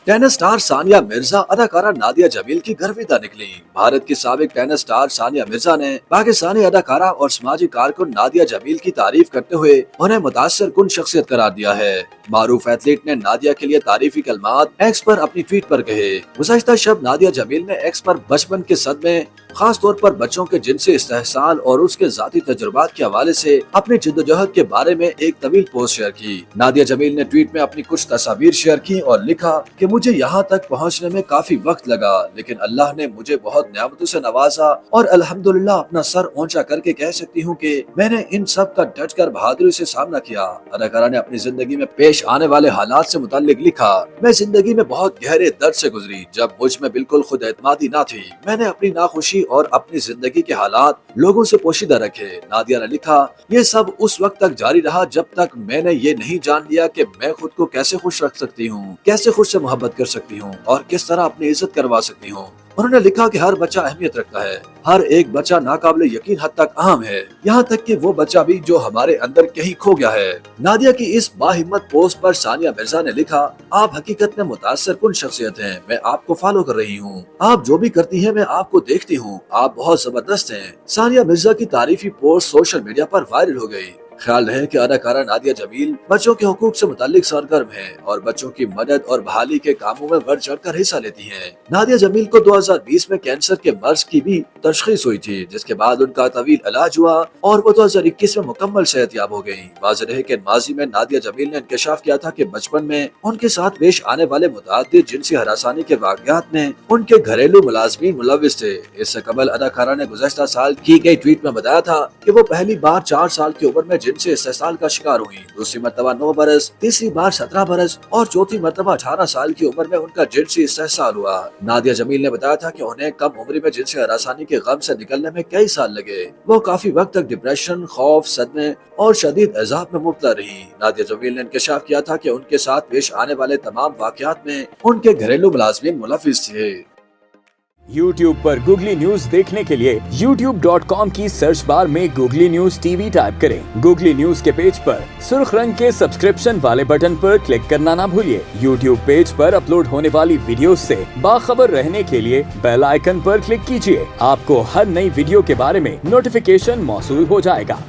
Tennis star Sania Mirza अदाकारा नादिया जमील की गर्विता निकली। भारत की साबिक टेनिस स्टार सानिया मिर्जा ने पाकिस्तानी अदाकारा और समाजी कारकुन नादिया जमील की तारीफ करते हुए उन्हें मुतासर कुन शख्सियत करार दिया है। मारूफ एथलीट ने नादिया के लिए तारीफी कलमात एक्स पर अपनी ट्वीट पर कहे। गुज़श्ता शब नादिया जमील ने एक्स पर बचपन के सदमे, खास तौर पर बच्चों के जिनसी इस्तेहसाल और उसके जाती तजुर्बात के हवाले से अपनी जिद्दोजहद के बारे में एक तवील पोस्ट शेयर की। नादिया जमील ने ट्वीट में अपनी कुछ तस्वीर शेयर की और लिखा कि मुझे यहाँ तक पहुँचने में काफी वक्त लगा, लेकिन अल्लाह ने मुझे बहुत नियामतों से नवाजा और अल्हम्दुलिल्लाह अपना सर ऊंचा करके कह सकती हूँ कि मैंने इन सब का डट कर बहादुरी से सामना किया। अदाकारा ने अपनी जिंदगी में पेश आने वाले हालात से मुताल्लिक लिखा, मैं जिंदगी में बहुत गहरे दर्द से गुजरी जब मुझ में बिल्कुल खुद एतमादी न थी। मैंने अपनी नाखुशी और अपनी जिंदगी के हालात लोगों से पोशीदा रखे। नादिया ने लिखा, ये सब उस वक्त तक जारी रहा जब तक मैंने ये नहीं जान लिया कि मैं खुद को कैसे खुश रख सकती हूँ, कैसे खुद से मोहब्बत कर सकती हूँ और किस तरह अपनी इज्जत करवा सकती हूँ। उन्होंने लिखा कि हर बच्चा अहमियत रखता है, हर एक बच्चा नाकाबिले यकीन हद तक अहम है, यहाँ तक कि वो बच्चा भी जो हमारे अंदर कहीं खो गया है। नादिया की इस बाहिम्मत पोस्ट पर सानिया मिर्जा ने लिखा, आप हकीकत में मुतासर कुन शख्सियत हैं, मैं आपको फॉलो कर रही हूँ, आप जो भी करती हैं मैं आपको देखती हूँ, आप बहुत जबरदस्त हैं। सानिया मिर्जा की तारीफी पोस्ट सोशल मीडिया पर वायरल हो गई। ख्याल है कि अदाकारा नादिया जमील बच्चों के हुकूक से मुताल्लिक सरगर्म है और बच्चों की मदद और बहाली के कामों में बढ़ चढ़ कर हिस्सा लेती हैं। नादिया जमील को 2020 में कैंसर के मर्ज की भी तशखीस हुई थी, जिसके बाद उनका तवील इलाज हुआ और वो 2021 में मुकम्मल सेहतयाब हो गयी। वाज़ेह है कि माजी में नादिया जमील ने इंकशाफ किया था कि बचपन में उनके साथ पेश आने वाले मुतअद्दिद जिनसी हरासानी के वाक़यात में उनके घरेलू मुलाज़मीन मुलव्विस थे। इससे कबल अदाकारा ने गुज़श्ता साल की गई ट्वीट में बताया था कि वो पहली बार 4 साल की उम्र में जिनसी इस्तेहसाल का शिकार हुई, दूसरी मरतबा 9 बरस, तीसरी बार 17 बरस और चौथी मरतबा 18 साल की उम्र में उनका जिनसी इस्तेहसाल हुआ। नादिया जमील ने बताया था कि उन्हें कम उम्र में जिनसी हरासानी के गम से निकलने में कई साल लगे। वो काफी वक्त तक डिप्रेशन, खौफ, सदमे और शदीद अज़ाब में मुब्तला रही। नादिया जमील ने इंकशाफ किया था कि उनके साथ पेश आने वाले तमाम वाक़यात में उनके घरेलू मुलाज़मीन मुलव्विस थे। YouTube पर गूगली न्यूज देखने के लिए youtube.com की सर्च बार में गूगली न्यूज टीवी टाइप करें। गूगली न्यूज के पेज पर सुर्ख रंग के सब्सक्रिप्शन वाले बटन पर क्लिक करना ना भूलिए। YouTube पेज पर अपलोड होने वाली वीडियोस से बाखबर रहने के लिए बेल आइकन पर क्लिक कीजिए। आपको हर नई वीडियो के बारे में नोटिफिकेशन मौसूल हो जाएगा।